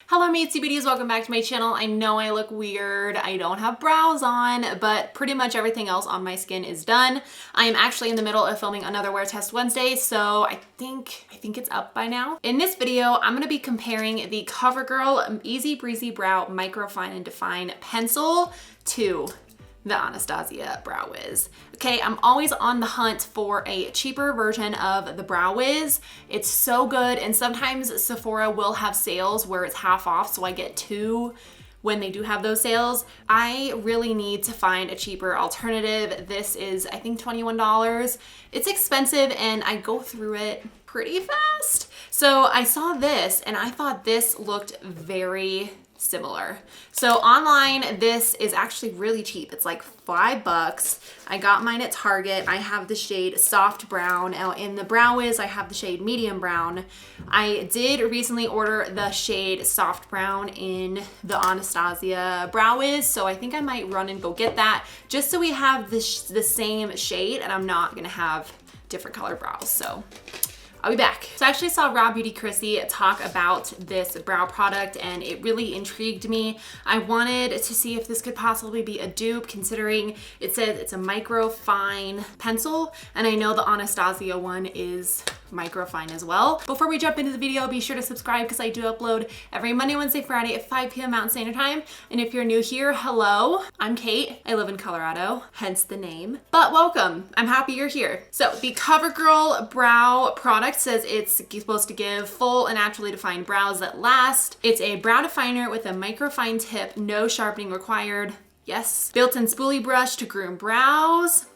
Hello mates, CBDs, welcome back to my channel. I know I look weird. I don't have brows on, but pretty much everything else on my skin is done. I am actually in the middle of filming another Wear Test Wednesday, so I think it's up by now. In this video, I'm gonna be comparing the CoverGirl Easy Breezy Brow Micro Fine and Define Pencil to the Anastasia Brow Wiz. Okay, I'm always on the hunt for a cheaper version of the Brow Wiz. It's so good, and sometimes Sephora will have sales where it's half off, so I get two when they do have those sales. I really need to find a cheaper alternative. This is, I think, $21. It's expensive, and I go through it pretty fast. So I saw this, and I thought this looked very similar. So online, this is actually really cheap. It's like $5. I got mine at Target. I have the shade soft brown. Now in the Brow Wiz, I have the shade medium brown. I did recently order the shade soft brown in the Anastasia Brow Wiz, so I think I might run and go get that just so we have the same shade and I'm not gonna have different colored brows. So I'll be back. So I actually saw Raw Beauty Chrissy talk about this brow product and it really intrigued me. I wanted to see if this could possibly be a dupe, considering it said it's a micro fine pencil, and I know the Anastasia one is micro fine as well. Before we jump into the video, be sure to subscribe because I do upload every Monday, Wednesday, Friday at 5 p.m. Mountain Standard Time. And if you're new here, hello, I'm Kate. I live in Colorado, hence the name, but welcome. I'm happy you're here. So the CoverGirl brow product says it's supposed to give full and naturally defined brows that last. It's a brow definer with a microfine tip, no sharpening required. Yes. Built-in spoolie brush to groom brows.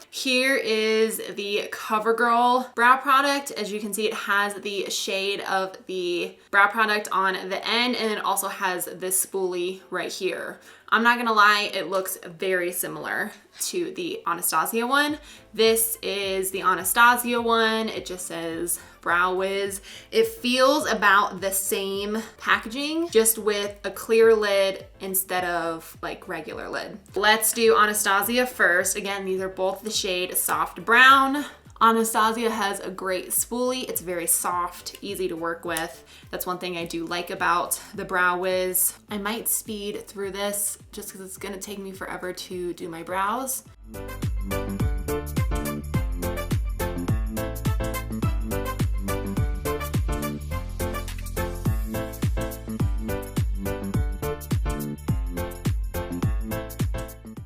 Here is the CoverGirl brow product. As you can see, it has the shade of the brow product on the end, and it also has this spoolie right here. I'm not gonna lie, it looks very similar to the Anastasia one. This is the Anastasia one. It just says Brow Wiz. It feels about the same packaging, just with a clear lid instead of like regular lid. Let's do Anastasia first. Again, these are both the shade soft brown. Anastasia has a great spoolie. It's very soft, easy to work with. That's one thing I do like about the Brow Wiz. I might speed through this just because it's gonna take me forever to do my brows.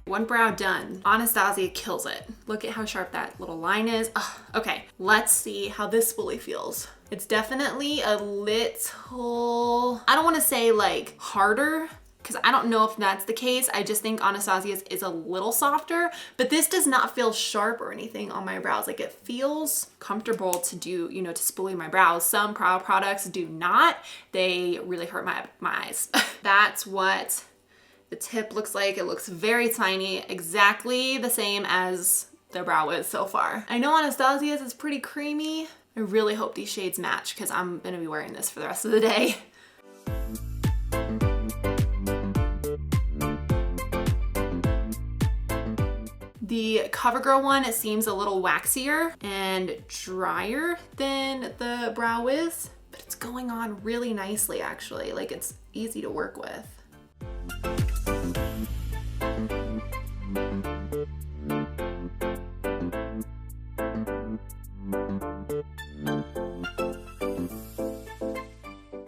One brow done. Anastasia kills it. Look at how sharp that little line is. Ugh. Okay, let's see how this spoolie feels. It's definitely a little, I don't want to say like harder, because I don't know if that's the case. I just think Anastasia's is a little softer, but this does not feel sharp or anything on my brows. Like, it feels comfortable to do, to spoolie my brows. Some brow products do not. They really hurt my eyes. That's what the tip looks like. It looks very tiny, exactly the same as the Brow Wiz so far. I know Anastasia's is pretty creamy. I really hope these shades match because I'm gonna be wearing this for the rest of the day. The CoverGirl one, it seems a little waxier and drier than the Brow Wiz, but it's going on really nicely actually. Like, it's easy to work with.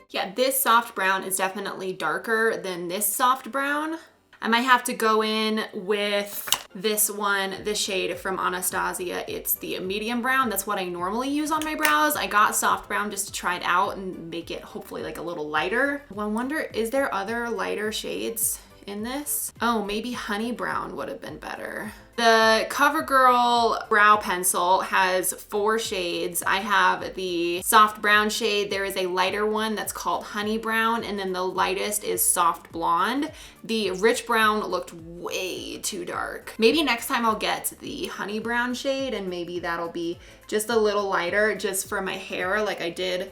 Yeah, this soft brown is definitely darker than this soft brown. I might have to go in with this one, this shade from Anastasia. It's the medium brown. That's what I normally use on my brows. I got soft brown just to try it out and make it hopefully like a little lighter. Well, I wonder, is there other lighter shades in this? Oh, maybe honey brown would have been better. The CoverGirl brow pencil has 4 shades. I have the soft brown shade. There is a lighter one that's called honey brown, and then the lightest is soft blonde. The rich brown looked way too dark. Maybe next time I'll get the honey brown shade, and maybe that'll be just a little lighter just for my hair, like I did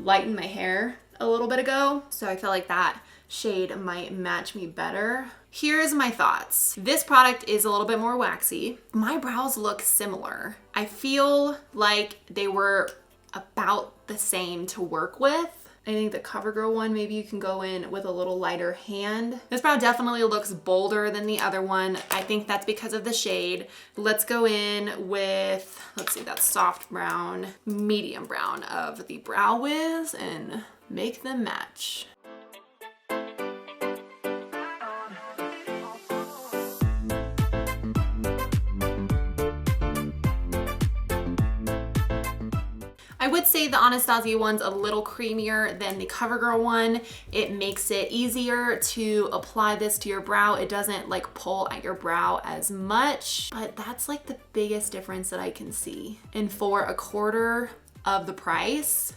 lighten my hair a little bit ago. So I feel like that shade might match me better. Here's my thoughts. This product is a little bit more waxy. My brows look similar. I feel like they were about the same to work with. I think the CoverGirl one, maybe you can go in with a little lighter hand. This brow definitely looks bolder than the other one. I think that's because of the shade. Let's go in with, let's see, that soft brown, medium brown of the Brow Wiz and make them match. I would say the Anastasia one's a little creamier than the CoverGirl one. It makes it easier to apply this to your brow. It doesn't like pull at your brow as much, but that's like the biggest difference that I can see. And for a quarter of the price,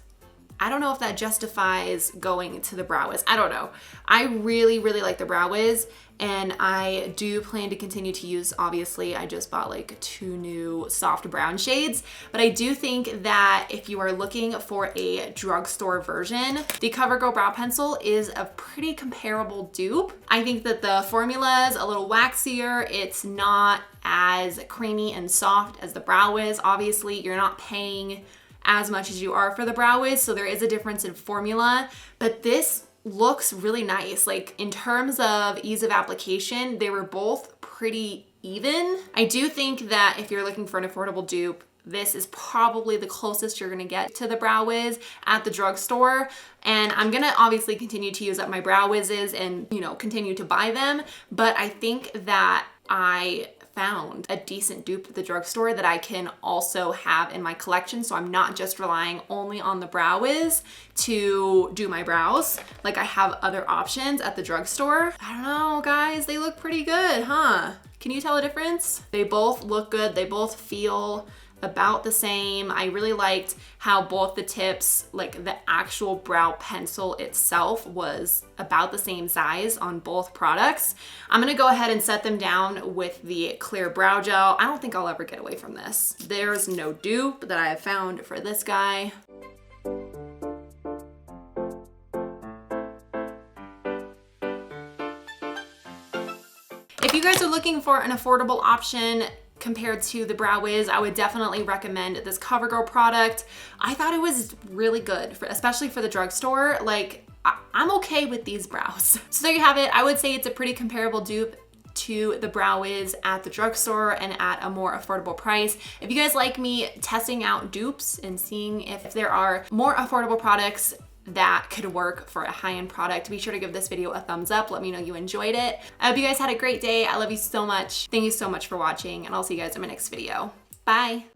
I don't know if that justifies going to the Brow Wiz. I don't know. I really, really like the Brow Wiz, and I do plan to continue to use, obviously, I just bought like 2 new soft brown shades, but I do think that if you are looking for a drugstore version, the CoverGirl Brow Pencil is a pretty comparable dupe. I think that the formula is a little waxier. It's not as creamy and soft as the Brow Wiz. Obviously, you're not paying as much as you are for the Brow Wiz, so there is a difference in formula, but this looks really nice. Like in terms of ease of application, they were both pretty even. I do think that if you're looking for an affordable dupe, this is probably the closest you're gonna get to the Brow Wiz at the drugstore. And I'm gonna obviously continue to use up my Brow Wizes and, you know, continue to buy them, but I think that I found a decent dupe at the drugstore that I can also have in my collection, so I'm not just relying only on the Brow Wiz to do my brows. Like, I have other options at the drugstore. I don't know, guys, they look pretty good, huh? Can you tell a difference? They both look good. They both feel about the same. I really liked how both the tips, like the actual brow pencil itself, was about the same size on both products. I'm gonna go ahead and set them down with the clear brow gel. I don't think I'll ever get away from this. There's no dupe that I have found for this guy. If you guys are looking for an affordable option compared to the Brow Wiz, I would definitely recommend this CoverGirl product. I thought it was really good, especially for the drugstore. Like, I'm okay with these brows. So there you have it. I would say it's a pretty comparable dupe to the Brow Wiz at the drugstore and at a more affordable price. If you guys like me testing out dupes and seeing if there are more affordable products that could work for a high-end product, be sure to give this video a thumbs up. Let me know you enjoyed it. I hope you guys had a great day. I love you so much. Thank you so much for watching, and I'll see you guys in my next video. Bye.